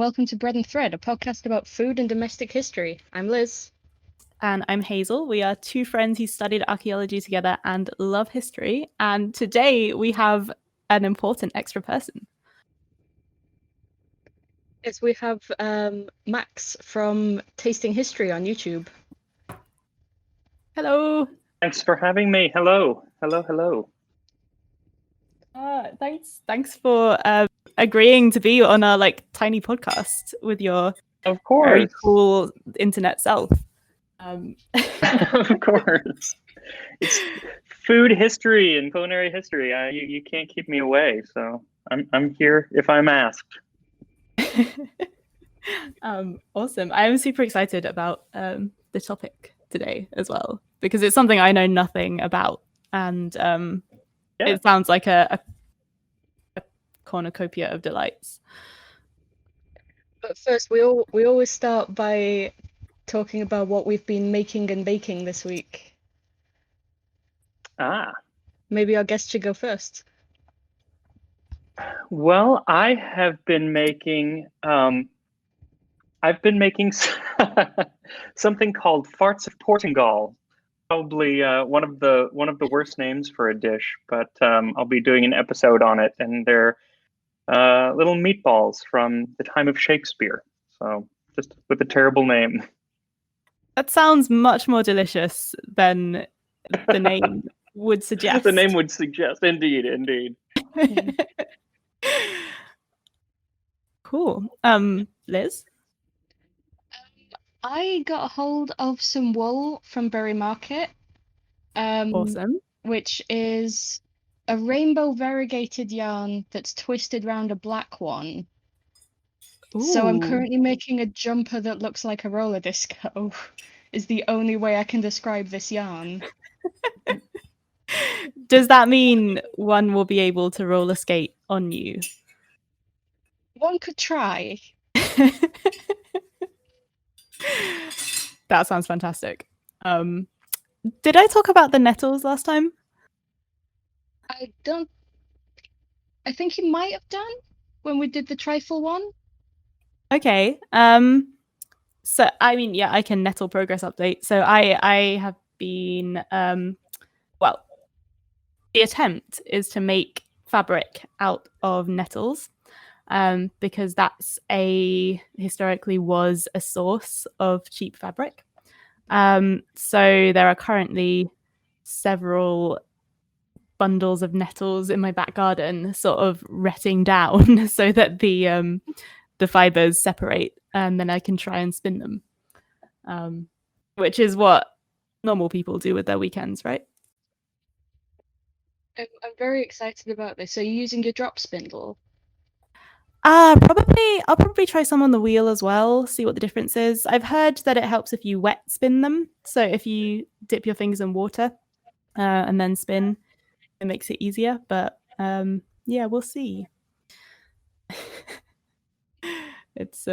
welcome to Bread and Thread, a podcast about food and domestic history. I'm Liz. And I'm Hazel. We are two friends who studied archaeology together and love history. And today we have an important extra person. Yes, we have Max from Tasting History on YouTube. Hello. Thanks for having me. Hello. Hello. Thanks for agreeing to be on our tiny podcast with your very cool internet self. Of course. It's food history and culinary history. You can't keep me away, so I'm here if I'm asked. Awesome. I'm super excited about the topic today as well, because it's something I know nothing about, and it sounds like a cornucopia of delights. But first, we always start by talking about what we've been making and baking this week. Maybe our guest should go first. Well, I have been making something called farts of Portugal. Probably one of the worst names for a dish, but I'll be doing an episode on it, and they're little meatballs from the time of Shakespeare. So just with a terrible name. That sounds much more delicious than the name would suggest. The name would suggest, indeed. Cool. Liz? I got a hold of some wool from Bury Market. Awesome. Which is a rainbow variegated yarn that's twisted round a black one. Ooh. So I'm currently making a jumper that looks like a roller disco. Is the only way I can describe this yarn. Does that mean one will be able to roller skate on you? One could try. That sounds fantastic. Did I talk about the nettles last time? I think you might have done when we did the trifle one. Okay. So I mean, yeah, I can nettle progress update. So I have been well, the attempt is to make fabric out of nettles, because that's historically was a source of cheap fabric. So there are currently several bundles of nettles in my back garden, sort of retting down so that the fibers separate, and then I can try and spin them, which is what normal people do with their weekends, right? I'm very excited about this. So you're using your drop spindle? I'll probably try some on the wheel as well, see what the difference is. I've heard that it helps if you wet spin them. So if you dip your fingers in water and then spin, it makes it easier. But yeah, we'll see. It's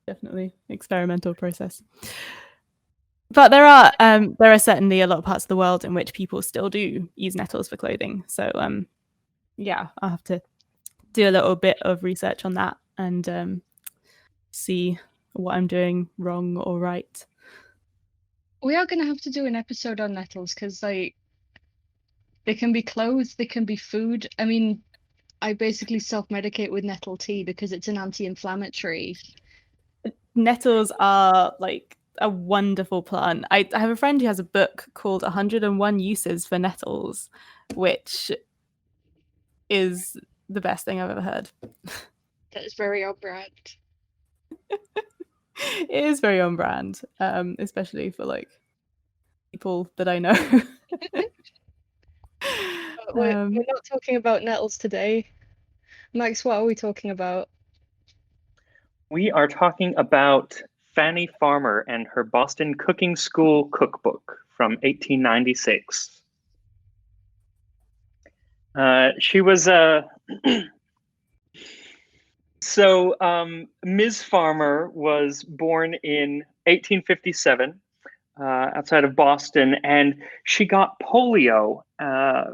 definitely experimental process. But there are certainly a lot of parts of the world in which people still do use nettles for clothing. So yeah, I'll have to do a little bit of research on that and see what I'm doing wrong or right. We are going to have to do an episode on nettles because they can be clothes, they can be food. I mean, I basically self-medicate with nettle tea because it's an anti-inflammatory. Nettles are like a wonderful plant. I have a friend who has a book called 101 Uses for Nettles, which is the best thing I've ever heard. That is very on brand. It is very on brand, especially for like people that I know. We're not talking about nettles today. Max, what are we talking about? We are talking about Fanny Farmer and her Boston Cooking School cookbook from 1896. She was Ms. Farmer was born in 1857 outside of Boston, and she got polio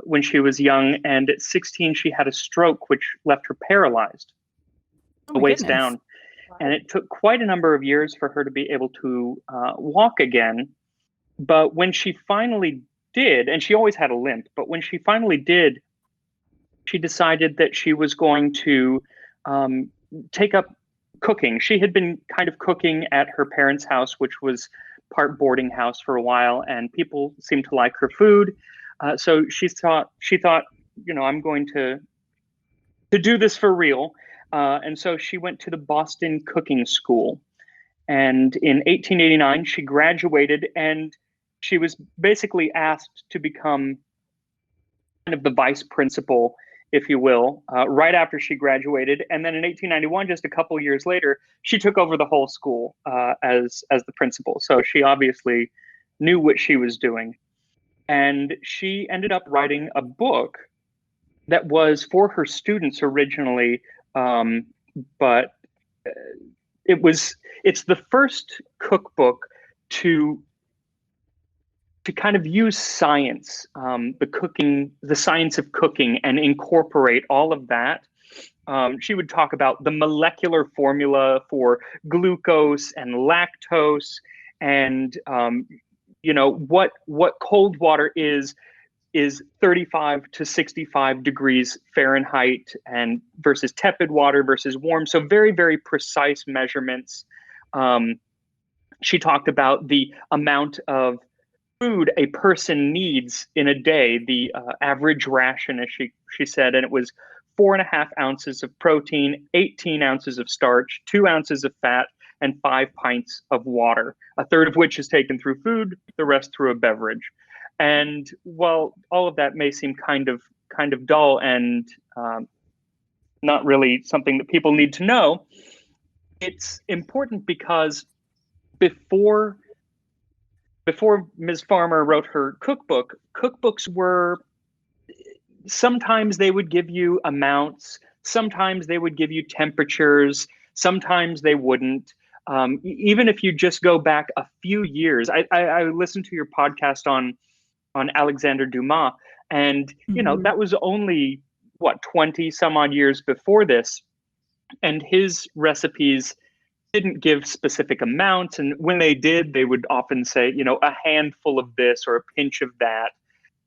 when she was young, and at 16 she had a stroke which left her paralyzed the waist down. and it took quite a number of years for her to be able to walk again. But when she finally did, and she always had a limp, but when she finally did, she decided that she was going to take up cooking. She had been kind of cooking at her parents' house, which was part boarding house for a while, and people seemed to like her food. So she thought, I'm going to do this for real. And so she went to the Boston Cooking School. And in 1889, she graduated, and she was basically asked to become kind of the vice principal, if you will, right after she graduated. And then in 1891, just a couple years later, she took over the whole school as the principal. So she obviously knew what she was doing. And she ended up writing a book that was for her students originally, but it's the first cookbook to kind of use science, the science of cooking, and incorporate all of that. She would talk about the molecular formula for glucose and lactose, and what cold water is 35 to 65 degrees Fahrenheit, and versus tepid water versus warm. So very, very precise measurements. She talked about the amount of food a person needs in a day, the average ration, as she said, and it was 4.5 ounces of protein, 18 ounces of starch, 2 ounces of fat, and 5 pints of water, a third of which is taken through food, the rest through a beverage. And while all of that may seem kind of dull and not really something that people need to know, it's important because before Ms. Farmer wrote her cookbook, cookbooks were, sometimes they would give you amounts, sometimes they would give you temperatures, sometimes they wouldn't. Even if you just go back a few years, I listened to your podcast on Alexander Dumas, and that was only 20 some odd years before this, and his recipes didn't give specific amounts, and when they did, they would often say a handful of this or a pinch of that,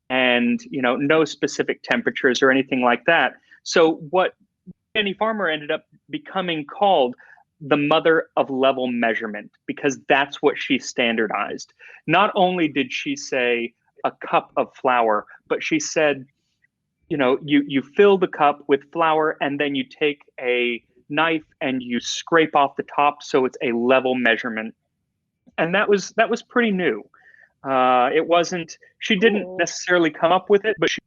and no specific temperatures or anything like that. So what Fanny Farmer ended up becoming called the mother of level measurement, because that's what she standardized. Not only did she say a cup of flour, but she said, you fill the cup with flour, and then you take a knife and you scrape off the top, so it's a level measurement. And that was pretty new. It wasn't, she didn't necessarily come up with it, but she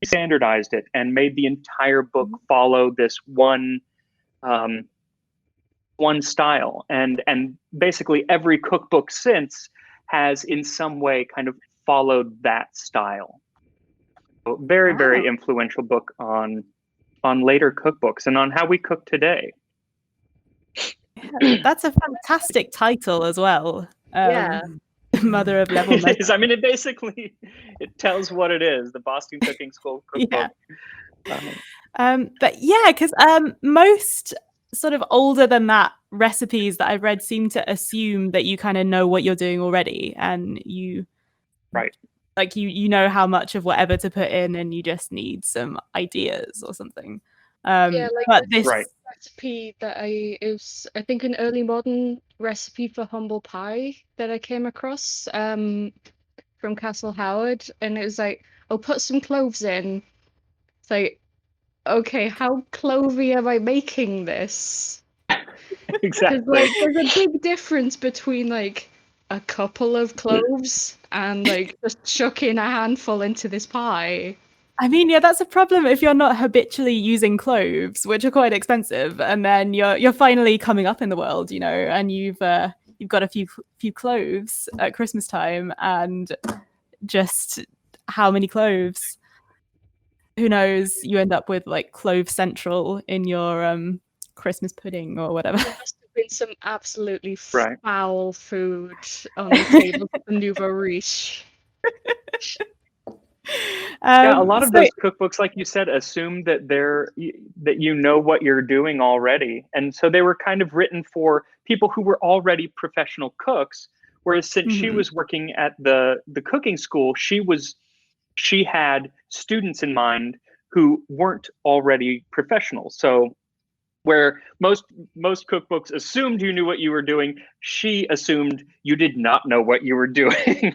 standardized it and made the entire book follow this one style. And basically every cookbook since has in some way kind of followed that style. So very, very influential book on later cookbooks and on how we cook today. That's a fantastic title as well. Mother of level measurement. It is. I mean, it tells what it is, the Boston Cooking School cookbook. Yeah. But yeah, because most sort of older than that recipes that I've read seem to assume that you kind of know what you're doing already, and you know how much of whatever to put in, and you just need some ideas or something. But this recipe that I think an early modern recipe for humble pie that I came across from Castle Howard, and it was like, I'll put some cloves in. It's like, okay, how clovey am I making this? Exactly. There's a big difference between a couple of cloves and just chucking a handful into this pie. I mean, yeah, that's a problem if you're not habitually using cloves, which are quite expensive, and then you're finally coming up in the world, and you've got a few cloves at Christmas time, and just how many cloves? Who knows? You end up with clove central in your Christmas pudding or whatever. There must have been some absolutely foul food on the table at the nouveau riche. Yeah, a lot of So those cookbooks, like you said, assume that that you know what you're doing already, and so they were kind of written for people who were already professional cooks. Whereas since she mhm, was working at the cooking school, she had students in mind who weren't already professionals. So where most cookbooks assumed you knew what you were doing, she assumed you did not know what you were doing.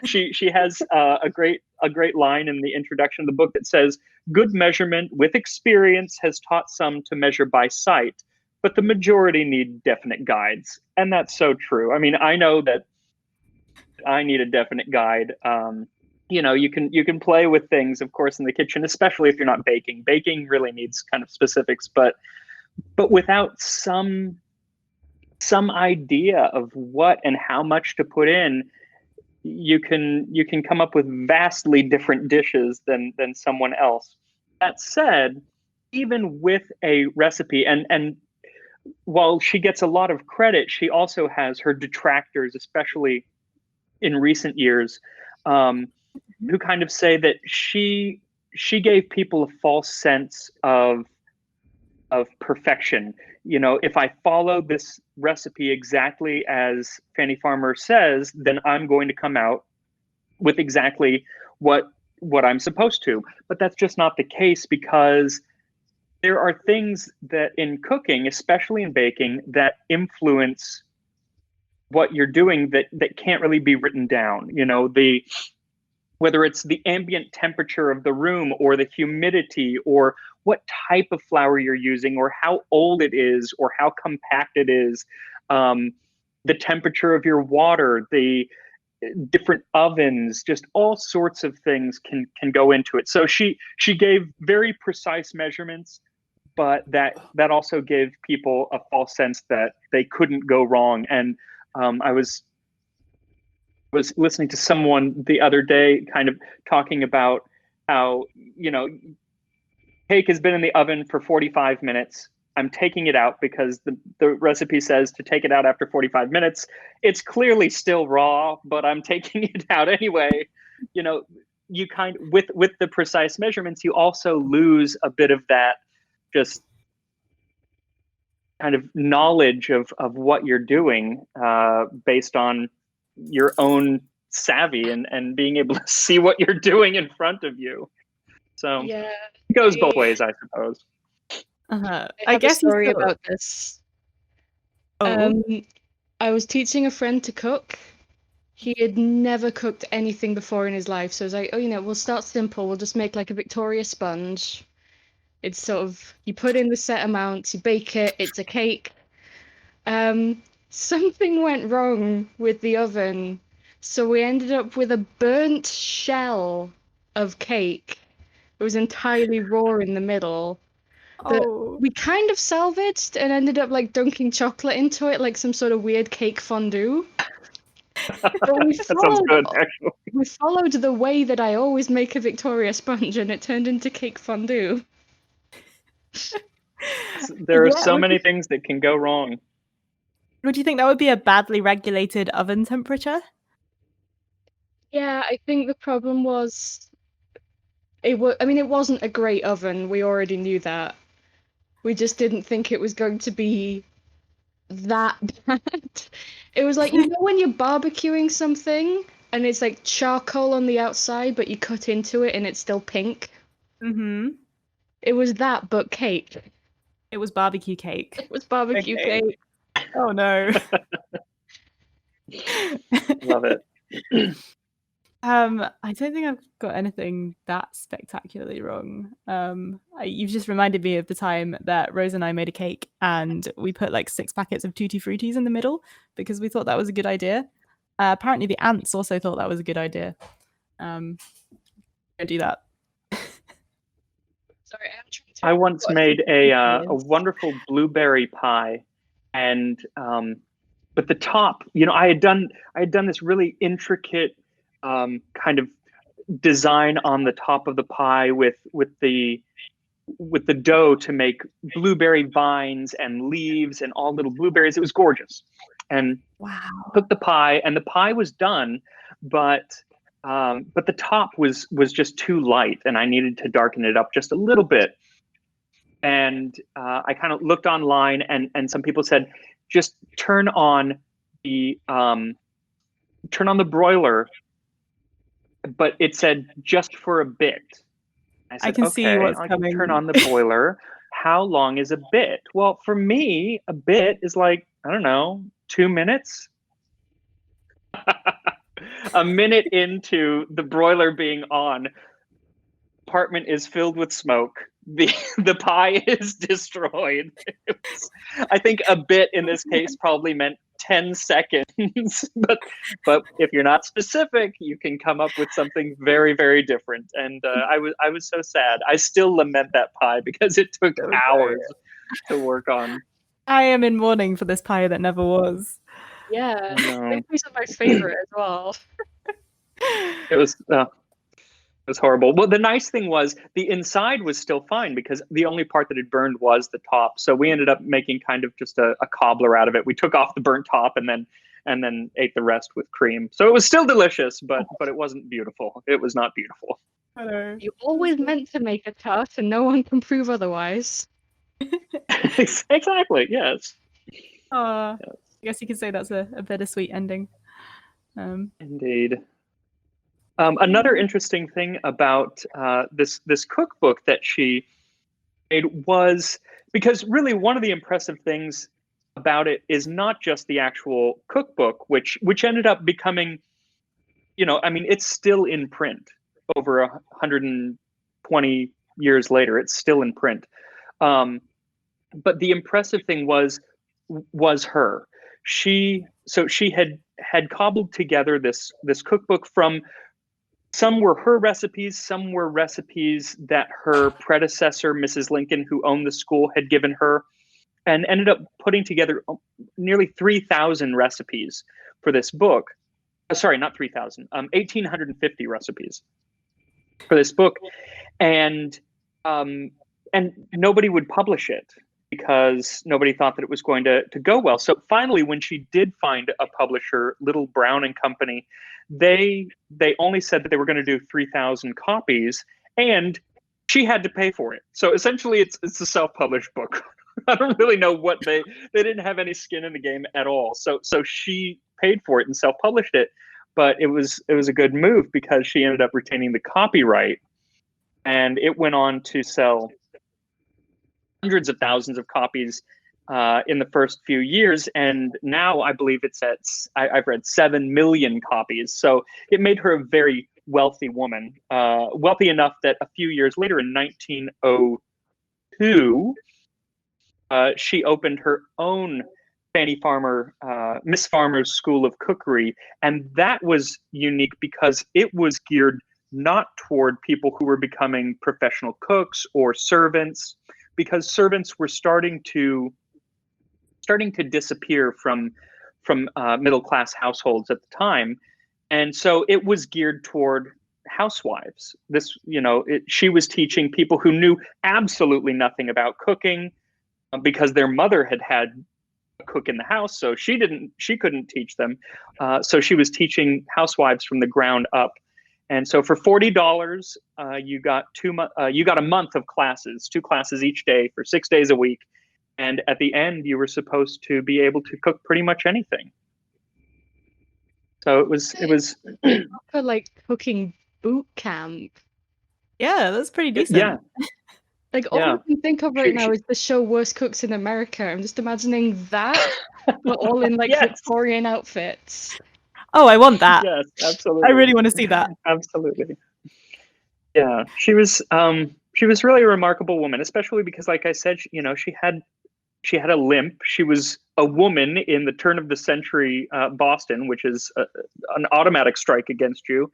She has a great line in the introduction of the book that says, good measurement with experience has taught some to measure by sight, but the majority need definite guides. And that's so true. I mean, I know that I need a definite guide. You can play with things, of course, in the kitchen, especially if you're not baking. Baking really needs kind of specifics, but without some idea of what and how much to put in, you can come up with vastly different dishes than someone else. That said, even with a recipe, and while she gets a lot of credit, she also has her detractors, especially in recent years, um, who kind of say that she gave people a false sense of perfection. If I follow this recipe exactly as Fanny Farmer says, then I'm going to come out with exactly what I'm supposed to. But that's just not the case, because there are things that in cooking, especially in baking, that influence what you're doing that can't really be written down. The whether it's the ambient temperature of the room or the humidity or what type of flour you're using or how old it is or how compact it is, um, the temperature of your water, the different ovens, just all sorts of things can go into it. So she gave very precise measurements, but that also gave people a false sense that they couldn't go wrong. And I was listening to someone the other day kind of talking about how, cake has been in the oven for 45 minutes. I'm taking it out because the recipe says to take it out after 45 minutes. It's clearly still raw, but I'm taking it out anyway. You know, you kind with the precise measurements, you also lose a bit of that just kind of knowledge of what you're doing, based on your own savvy and being able to see what you're doing in front of you. So Yeah, it goes both I, ways, I suppose. I I have a guess you story still. about this. Oh. Um, I was teaching a friend to cook. He had never cooked anything before in his life, so I was like, oh, we'll start simple. We'll just make like a Victoria sponge. It's sort of, you put in the set amounts, you bake it, it's a cake. Something went wrong with the oven, so we ended up with a burnt shell of cake. It was entirely raw in the middle that Oh. we kind of salvaged and ended up like dunking chocolate into it, like some sort of weird cake fondue. But That sounds good, actually. we followed the way that I always make a Victoria sponge, and it turned into cake fondue. There are Yeah. so many things that can go wrong. Would you think that would be a badly regulated oven temperature? Yeah, I think the problem was I mean, it wasn't a great oven. We already knew that. We just didn't think it was going to be that bad. It was like, when you're barbecuing something and it's like charcoal on the outside, but you cut into it and it's still pink. Mm-hmm. It was that, but cake. It was barbecue cake. It was barbecue Okay. cake. Oh no. Love it. I don't think I've got anything that spectacularly wrong. You've just reminded me of the time that Rose and I made a cake and we put like 6 packets of Tutti Fruttis in the middle because we thought that was a good idea. Apparently the ants also thought that was a good idea. Don't do that. Sorry, I'm trying to I remember once what made a is. wonderful blueberry pie, and but the top, I had done this really intricate kind of design on the top of the pie with the dough to make blueberry vines and leaves and all little blueberries. It was gorgeous, and Wow. cooked the pie, and the pie was done, but but the top was just too light, and I needed to darken it up just a little bit. And I kind of looked online, and some people said, just turn on the broiler, but it said just for a bit. I said, can see what's I coming. can turn on the boiler. How long is a bit? Well, for me, a bit is like, I don't know, 2 minutes. A minute into the broiler being on, apartment is filled with smoke. The pie is destroyed. I think a bit in this case probably meant 10 seconds, but if you're not specific, you can come up with something very, very different. And I was so sad. I still lament that pie because it took hours to work on. I am in mourning for this pie that never was. Yeah, bakeries are my favorite as well. It was horrible. Well, the nice thing was the inside was still fine because the only part that had burned was the top. So we ended up making kind of just a cobbler out of it. We took off the burnt top and then ate the rest with cream. So it was still delicious, but it wasn't beautiful. It was not beautiful. Hello. You always meant to make a tart, and no one can prove otherwise. Exactly. Yes. I guess you could say that's a bittersweet ending. Indeed. Another interesting thing about this cookbook that she made was, because really one of the impressive things about it is not just the actual cookbook, which ended up becoming, I mean, it's still in print over 120 years later. It's still in print. But the impressive thing was her. She had cobbled together this cookbook from, some were her recipes, some were recipes that her predecessor, Mrs. Lincoln, who owned the school, had given her, and ended up putting together nearly 3,000 recipes for this book. Sorry, not 3,000, 1,850 recipes for this book. And nobody would publish it because nobody thought that it was going to go well. So finally, when she did find a publisher, Little Brown and Company, they only said that they were going to do 3,000 copies, and she had to pay for it. So essentially, it's a self-published book. I don't really know what they didn't have any skin in the game at all. So she paid for it and self-published it, but it was a good move because she ended up retaining the copyright, and it went on to sell hundreds of thousands of copies in the first few years, and now I believe it's at, I've read 7 million copies. So it made her a very wealthy woman, wealthy enough that a few years later, in 1902, she opened her own Fanny Farmer, Miss Farmer's School of Cookery, and that was unique because it was geared not toward people who were becoming professional cooks or servants, because servants were starting to disappear from middle class households at the time, and so it was geared toward housewives. She was teaching people who knew absolutely nothing about cooking because their mother had a cook in the house, so she couldn't teach them. So she was teaching housewives from the ground up. And so for $40, you got a month of classes, 2 classes each day for 6 days a week. And at the end, you were supposed to be able to cook pretty much anything. So it was For like cooking boot camp. Yeah, that's pretty decent. Yeah. Like all I can think of right now is the show Worst Cooks in America. I'm just imagining that, but all in like Victorian outfits. Oh, I want that. Yes, absolutely. I really want to see that. Absolutely. Yeah, she was really a remarkable woman, especially because, like I said, she had a limp. She was a woman in the turn of the century Boston, which is an automatic strike against you.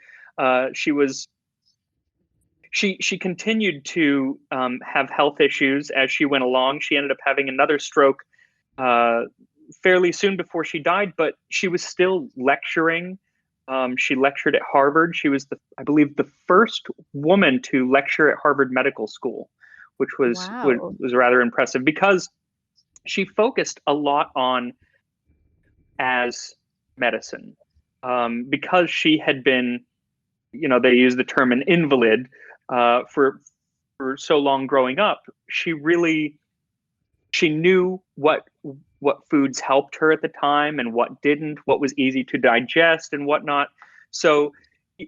She continued to have health issues as she went along. She ended up having another stroke fairly soon before she died, but she was still lecturing. She lectured at Harvard. She was, I believe, the first woman to lecture at Harvard Medical School, which was rather impressive because she focused a lot on as medicine, because she had been they use the term an invalid for so long growing up. She knew what foods helped her at the time and what didn't, what was easy to digest and whatnot. So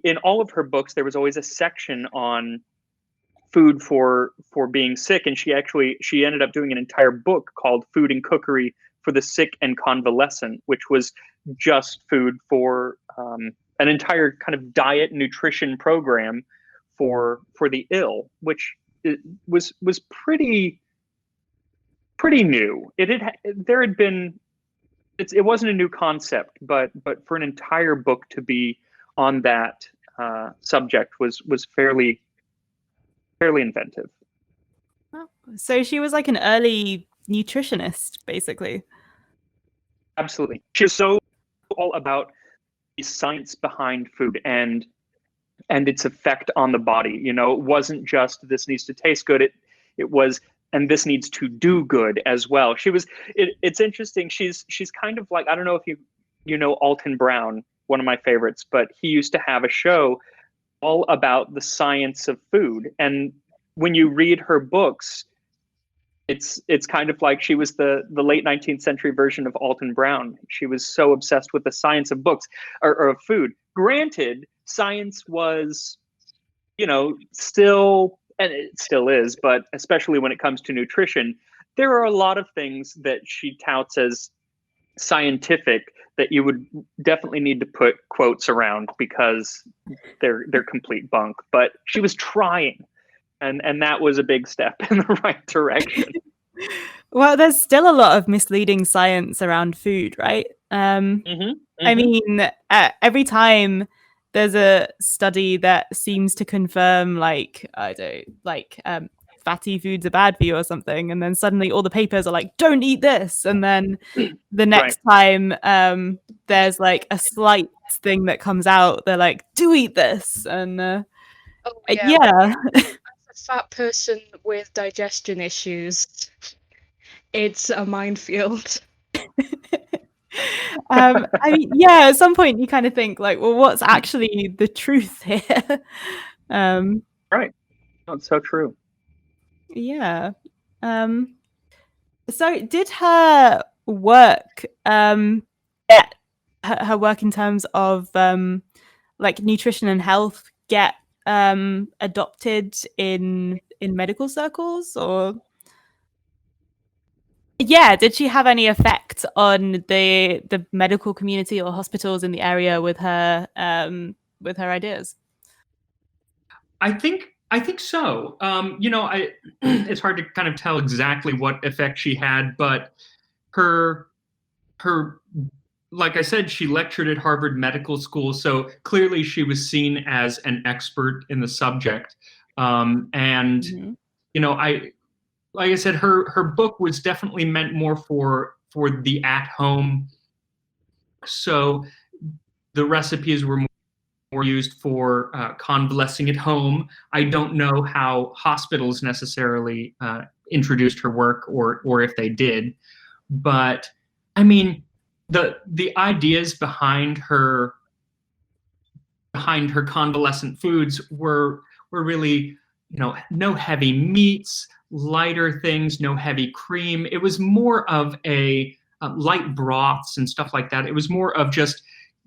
in all of her books, there was always a section on food for being sick, and she ended up doing an entire book called Food and Cookery for the Sick and Convalescent, which was just food for an entire kind of diet nutrition program for the ill, which was pretty new. It wasn't a new concept, but for an entire book to be on that subject was fairly inventive. So she was like an early nutritionist, basically. Absolutely. She was so all about the science behind food and its effect on the body. It wasn't just this needs to taste good. It was, and this needs to do good as well. It's interesting. She's kind of like, I don't know if you know Alton Brown, one of my favorites, but he used to have a show all about the science of food. And when you read her books, it's kind of like she was the late 19th century version of Alton Brown. She was so obsessed with the science of books or of food. Granted, science was, still, and it still is, but especially when it comes to nutrition, there are a lot of things that she touts as scientific that you would definitely need to put quotes around because they're complete bunk. But she was trying, and that was a big step in the right direction. Well, there's still a lot of misleading science around food, right? I mean, every time there's a study that seems to confirm fatty foods are bad for you or something, and then suddenly all the papers are like, don't eat this, and then the next time there's like a slight thing that comes out, they're like, do eat this, and yeah. As a fat person with digestion issues, it's a minefield. I mean, yeah, at some point you kind of think like, well, what's actually the truth here? Right. That's so true. Yeah. So did her work get her work in terms of like nutrition and health get adopted in medical circles, or did she have any effect on the medical community or hospitals in the area with her ideas? I think so. It's hard to kind of tell exactly what effect she had, but her, like I said, she lectured at Harvard Medical School, so clearly she was seen as an expert in the subject. Like I said, her book was definitely meant more for the at home. So the recipes were more used for convalescing at home. I don't know how hospitals necessarily introduced her work, or if they did, but I mean, the ideas behind her convalescent foods were really, no heavy meats, lighter things, no heavy cream. It was more of a light broths and stuff like that. It was more of just,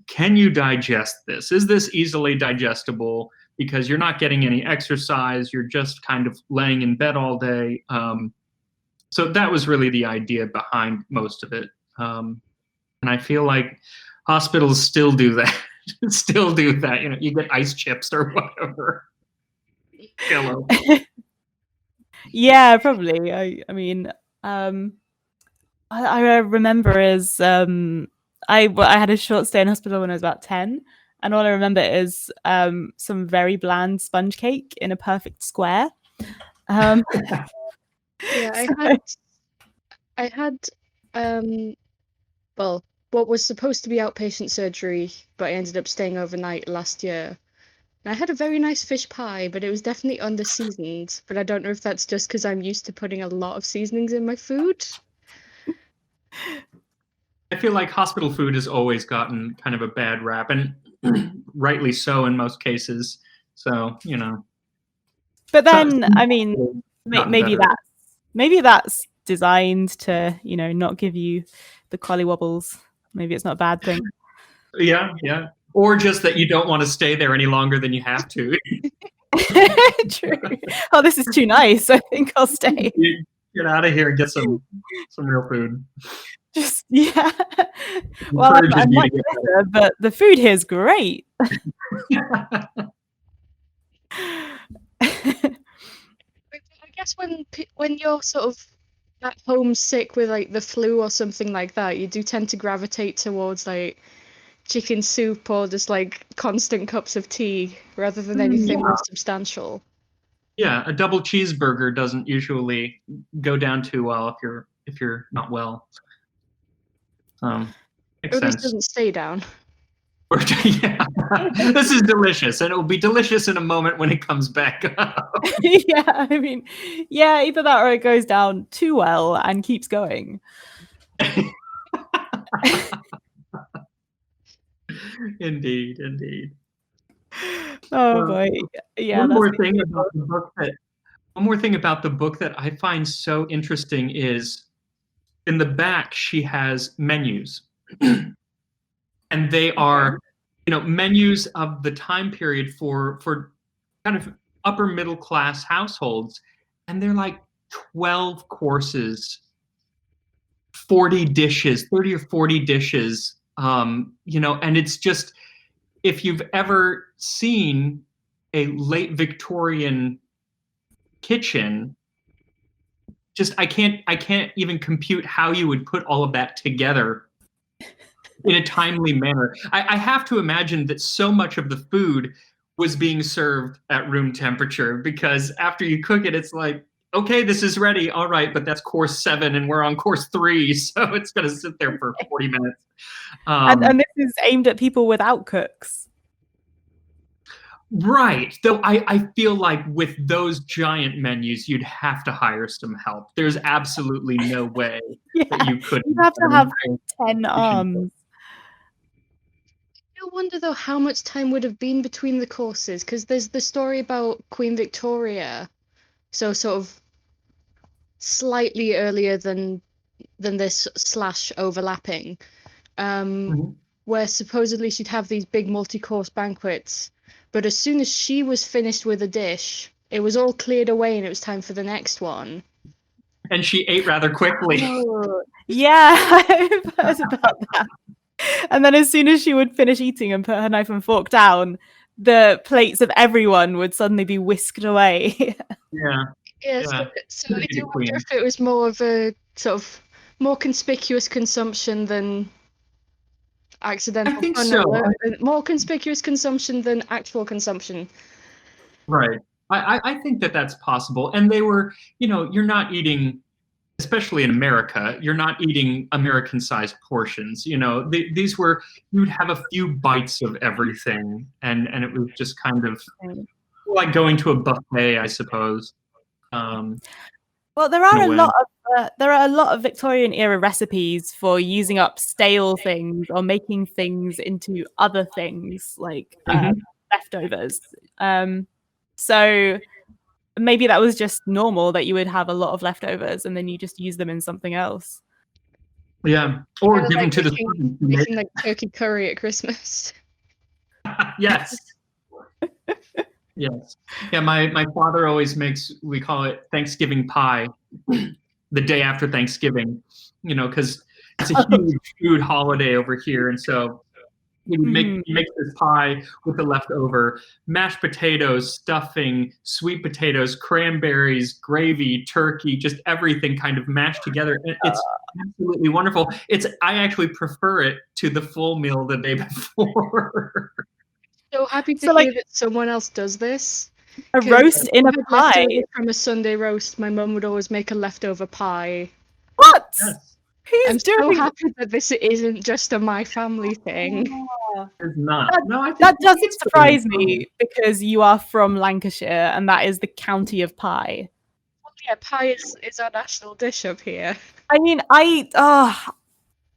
can you digest this? Is this easily digestible? Because you're not getting any exercise. You're just kind of laying in bed all day. So that was really the idea behind most of it. And I feel like hospitals still do that. You get ice chips or whatever. Jello. Yeah, probably. I mean, I remember is I had a short stay in hospital when I was about 10, and all I remember is some very bland sponge cake in a perfect square. Yeah, I had well, what was supposed to be outpatient surgery, but I ended up staying overnight last year. And I had a very nice fish pie, but it was definitely under-seasoned. But I don't know if that's just because I'm used to putting a lot of seasonings in my food. I feel like hospital food has always gotten kind of a bad rap. And rightly so in most cases. So, you know. But then, I mean, gotten maybe better. that's designed to, you know, not give you the collie wobbles. Maybe it's not a bad thing. Yeah. Or just that you don't want to stay there any longer than you have to. True. Oh, this is too nice. I think I'll stay. Get out of here and get some real food. Just yeah. Well, Encourages I'm you not to get better, but the food here is great. I guess when you're sort of at home sick with like the flu or something like that, you do tend to gravitate towards like chicken soup or just like constant cups of tea rather than anything more substantial. Yeah, a double cheeseburger doesn't usually go down too well if you're not well. Makes Or at least sense. doesn't stay down. Yeah. This is delicious, and it will be delicious in a moment when it comes back up. Yeah, I mean, yeah, either that or it goes down too well and keeps going. Indeed. Oh boy. Yeah, One more thing about the book that I find so interesting is in the back she has menus. And they are, you know, menus of the time period for kind of upper middle class households, and they're like 12 courses, 40 dishes, 30 or 40 dishes, you know, and it's just, if you've ever seen a late Victorian kitchen, just I can't even compute how you would put all of that together in a timely manner. I have to imagine that so much of the food was being served at room temperature, because after you cook it, it's like, okay, this is ready. All right, but that's course 7 and we're on course 3, so it's going to sit there for 40 minutes. And this is aimed at people without cooks. Right. Though I feel like with those giant menus, you'd have to hire some help. There's absolutely no way that you could. You have to have 10 arms. I wonder though how much time would have been between the courses, because there's the story about Queen Victoria, so sort of slightly earlier than this / overlapping, where supposedly she'd have these big multi-course banquets, but as soon as she was finished with a dish, it was all cleared away and it was time for the next one. And she ate rather quickly. Oh, yeah, I've heard about that. And then as soon as she would finish eating and put her knife and fork down, the plates of everyone would suddenly be whisked away. Yeah, so I do wonder if it was more of a sort of more conspicuous consumption than accidental. I think so. More conspicuous consumption than actual consumption. Right. I think that that's possible. And they were, you know, you're not eating, especially in America, you're not eating American-sized portions. You know, these were, you'd have a few bites of everything, and it was just kind of like going to a buffet, I suppose. Well, there are a lot of Victorian era recipes for using up stale things or making things into other things, like leftovers. So maybe that was just normal, that you would have a lot of leftovers and then you just use them in something else. Yeah, or give them like to the making like turkey curry at Christmas. Yes. Yes. Yeah, my father always makes, we call it Thanksgiving pie, the day after Thanksgiving, you know, because it's a huge food holiday over here. And so he makes this pie with the leftover mashed potatoes, stuffing, sweet potatoes, cranberries, gravy, turkey, just everything kind of mashed together. And it's absolutely wonderful. I actually prefer it to the full meal the day before. So happy to hear that someone else does this. A roast in a pie. From a Sunday roast, my mum would always make a leftover pie. What? Yes. I'm so happy that this isn't just a my family thing. It's not. That doesn't surprise me, because you are from Lancashire and that is the county of pie. Well, yeah, pie is our national dish up here. I mean,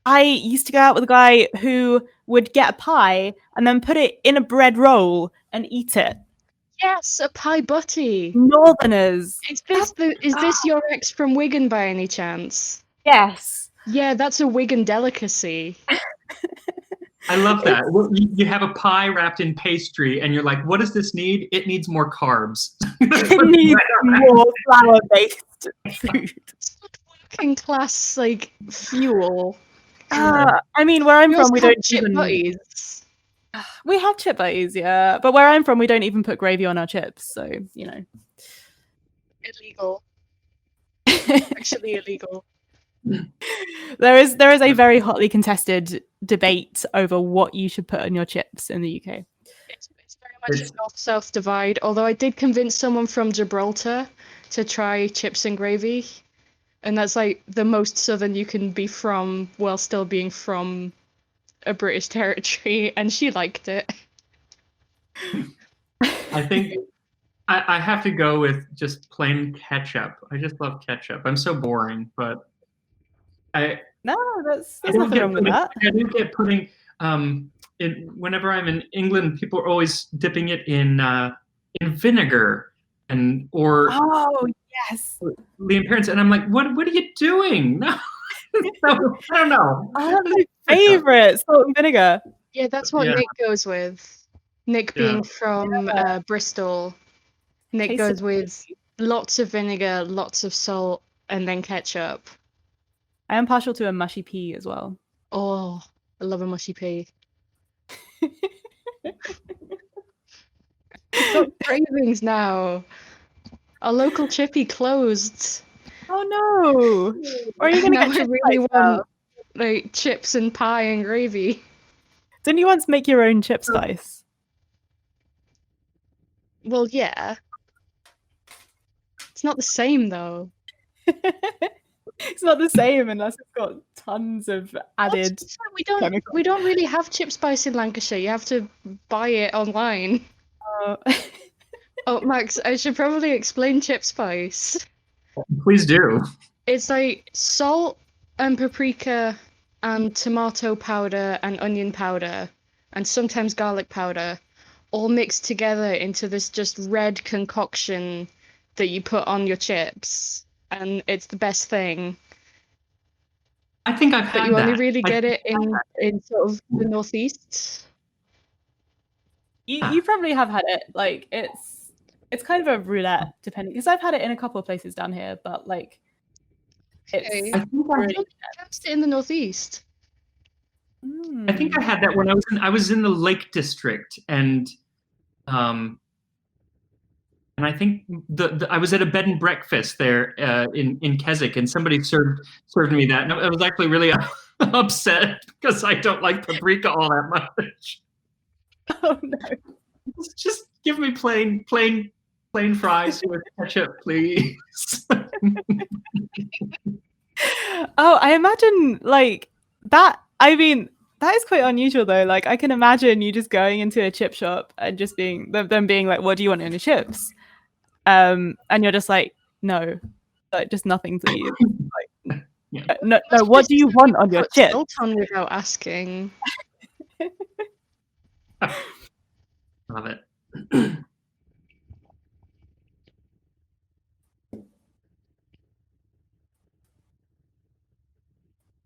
I used to go out with a guy who would get a pie and then put it in a bread roll and eat it. Yes, a pie butty. Northerners. Is this your ex from Wigan by any chance? Yes. Yeah, that's a Wigan delicacy. I love that. Well, you have a pie wrapped in pastry, and you're like, what does this need? It needs more carbs. It needs more flour-based food. It's not working class like fuel. I mean, where I'm We from, also we have don't chip even. butties. We have chip butties, yeah. But where I'm from, we don't even put gravy on our chips, so you know. Illegal. Actually illegal. There is a very hotly contested debate over what you should put on your chips in the UK. It's very much a north-south divide, although I did convince someone from Gibraltar to try chips and gravy. And that's like the most southern you can be from while still being from a British territory, and she liked it. I think I have to go with just plain ketchup. I just love ketchup. I'm so boring, but there's nothing wrong with that. I do get putting whenever I'm in England, people are always dipping it in vinegar or oh yes, Liam parents, and I'm like, what are you doing? No, no, I don't know. Oh, that's my favorite, salt and vinegar. Yeah, that's what Nick goes with. Nick being from Bristol, Nick goes with lots of vinegar, lots of salt, and then ketchup. I am partial to a mushy pea as well. Oh, I love a mushy pea. I've got cravings now. Our local chippy closed. Oh no! Or are you gonna now get I really want like chips and pie and gravy. Didn't you once make your own chip spice? Well, yeah. It's not the same though. It's not the same unless it's got tons of added. We don't really have chip spice in Lancashire. You have to buy it online. Oh, Max, I should probably explain chip spice. Please do. It's like salt and paprika and tomato powder and onion powder and sometimes garlic powder all mixed together into this just red concoction that you put on your chips, and it's the best thing. I think I've had that. But you only that. really get it in sort of the northeast. You probably have had it. Like it's kind of a roulette depending, because I've had it in a couple of places down here, but like it's I think I in the northeast. I think I had that when I was in the Lake District, and I think I was at a bed and breakfast there in Keswick, and somebody served me that, and I was actually really upset because I don't like paprika all that much. Oh no! Just give me plain fries with ketchup, please. Oh, I imagine like that. I mean, that is quite unusual though. Like, I can imagine you just going into a chip shop and just being them being like, "What do you want in your chips?" And you're just like, "No, like just nothing, please." Like, no. What do you want on your chips? Salt on without asking. Love it.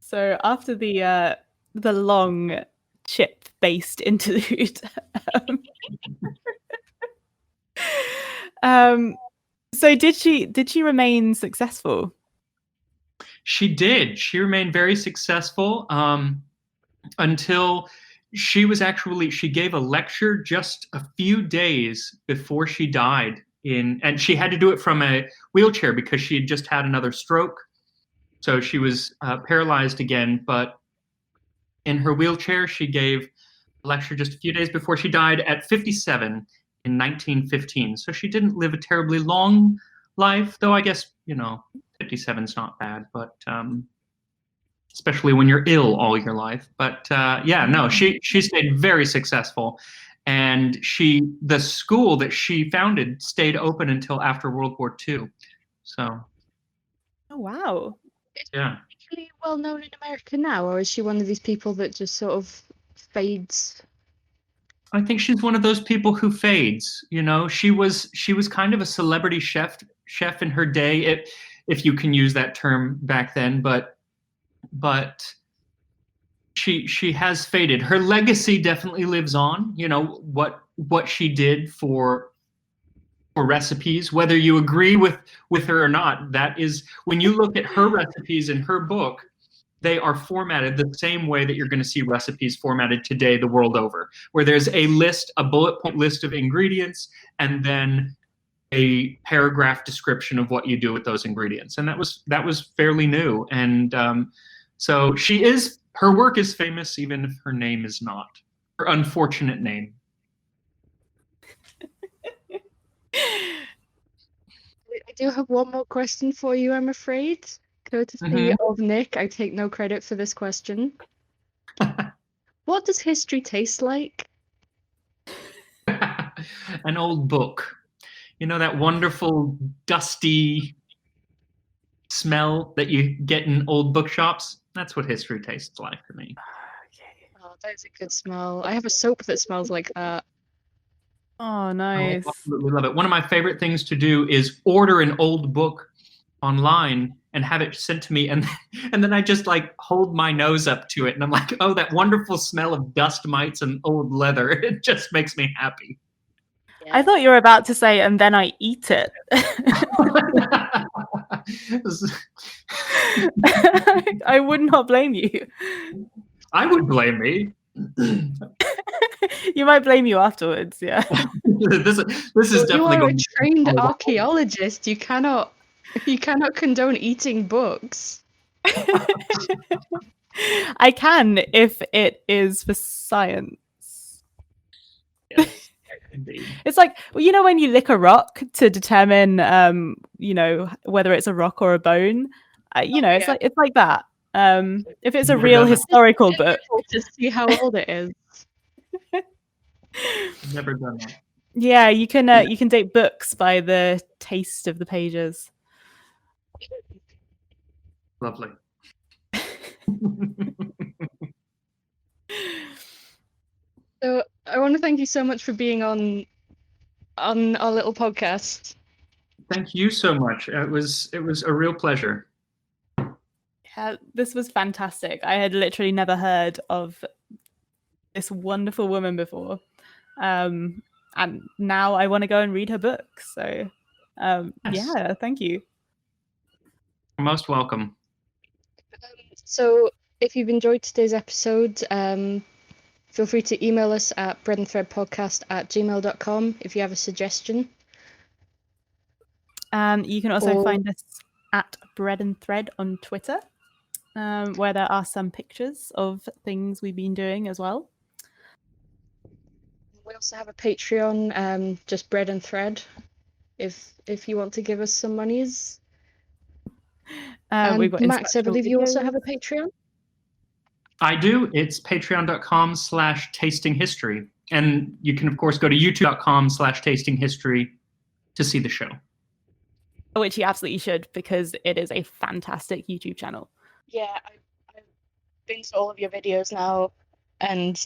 So after the long chip-based interlude, so did she remain successful? She did. She remained very successful until she gave a lecture just a few days before she died and she had to do it from a wheelchair because she had just had another stroke. So she was paralyzed again, but in her wheelchair, she gave a lecture just a few days before she died at 57 in 1915. So she didn't live a terribly long life, though I guess, 57 is not bad, but especially when you're ill all your life. But she stayed very successful, and the school that she founded stayed open until after World War II. So, oh wow, yeah, really well known in America now, or is she one of these people that just sort of fades? I think she's one of those people who fades. You know, she was kind of a celebrity chef in her day, if you can use that term back then. But she has faded. Her legacy definitely lives on. You know what she did for recipes, whether you agree with her or not. That is, when you look at her recipes in her book, they are formatted the same way that you're going to see recipes formatted today the world over, where there's a bullet point list of ingredients, and then a paragraph description of what you do with those ingredients. And that was fairly new. And so her work is famous, even if her name is not. Her unfortunate name. I do have one more question for you, I'm afraid. Courtesy of Nick, I take no credit for this question. What does history taste like? An old book. You know, that wonderful, dusty smell that you get in old bookshops? That's what history tastes like for me. Oh, that is a good smell. I have a soap that smells like that. Oh, nice. I absolutely love it. One of my favorite things to do is order an old book online and have it sent to me, and then I just like hold my nose up to it, and I'm like, oh, that wonderful smell of dust mites and old leather. It just makes me happy. Yeah. I thought you were about to say, and then I eat it. I would not blame you. I would blame me. You might blame you afterwards, yeah. This is definitely. You are a trained archaeologist. You cannot condone eating books. I can if it is for science. Yes, indeed. It's like, well, you know, when you lick a rock to determine, you know, whether it's a rock or a bone. It's like that. If it's a real historical book, to see how old it is. Never done that. Yeah, you can date books by the taste of the pages. Lovely. So I want to thank you so much for being on our little podcast. Thank you so much. It was a real pleasure. Yeah, this was fantastic. I had literally never heard of this wonderful woman before. And now I want to go and read her book. So yes. Yeah, thank you. You're most welcome. So if you've enjoyed today's episode, feel free to email us at breadandthreadpodcast@gmail.com if you have a suggestion. You can also find us at Bread and Thread on Twitter, where there are some pictures of things we've been doing as well. We also have a Patreon, just Bread and Thread, if you want to give us some monies. We've got Max, I believe you also have a Patreon? I do. It's patreon.com/tastinghistory. And you can, of course, go to youtube.com/tastinghistory to see the show. Which you absolutely should, because it is a fantastic YouTube channel. Yeah, I've been to all of your videos now, and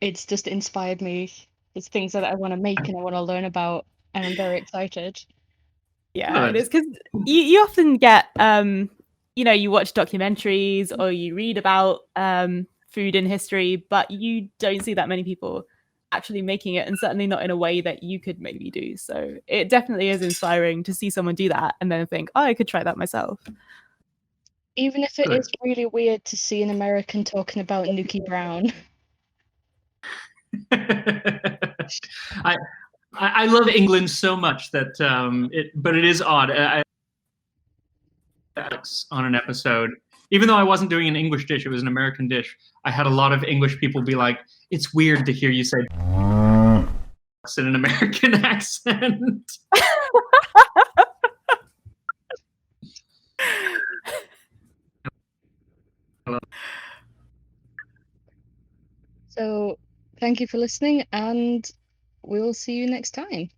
it's just inspired me. It's things that I want to make and I want to learn about, and I'm very excited. Yeah, it is, because you often get, you know, you watch documentaries or you read about food in history, but you don't see that many people actually making it, and certainly not in a way that you could maybe do. So it definitely is inspiring to see someone do that and then think, oh, I could try that myself. Even if it is really weird to see an American talking about Nuki Brown. I love England so much that but it is odd. On an episode, even though I wasn't doing an English dish, it was an American dish. I had a lot of English people be like, "It's weird to hear you say in an American accent." So, thank you for listening, and we'll see you next time.